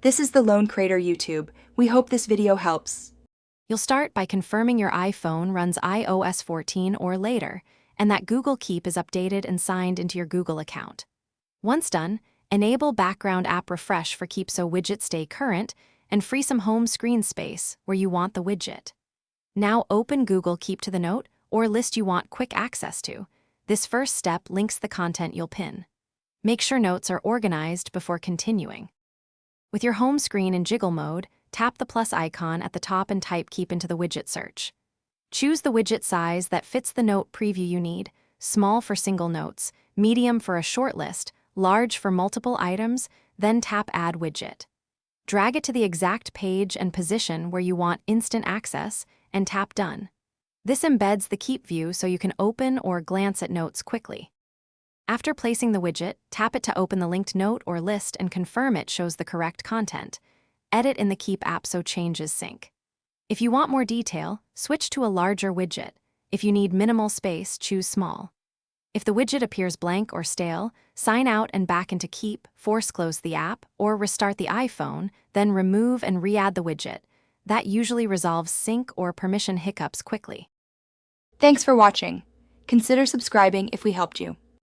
This is the Lone Crater YouTube. We hope this video helps. You'll start by confirming your iPhone runs iOS 14 or later, and that Google Keep is updated and signed into your Google account. Once done, enable Background App Refresh for Keep so widgets stay current, and free some home screen space where you want the widget. Now open Google Keep to the note or list you want quick access to. This first step links the content you'll pin. Make sure notes are organized before continuing. With your home screen in jiggle mode, tap the plus icon at the top and type Keep into the widget search. Choose the widget size that fits the note preview you need, small for single notes, medium for a short list, large for multiple items, then tap Add Widget. Drag it to the exact page and position where you want instant access, and tap Done. This embeds the Keep view so you can open or glance at notes quickly. After placing the widget, tap it to open the linked note or list and confirm it shows the correct content. Edit in the Keep app so changes sync. If you want more detail, switch to a larger widget. If you need minimal space, choose small. If the widget appears blank or stale, sign out and back into Keep, force close the app, or restart the iPhone, then remove and re-add the widget. That usually resolves sync or permission hiccups quickly. Thanks for watching. Consider subscribing if we helped you.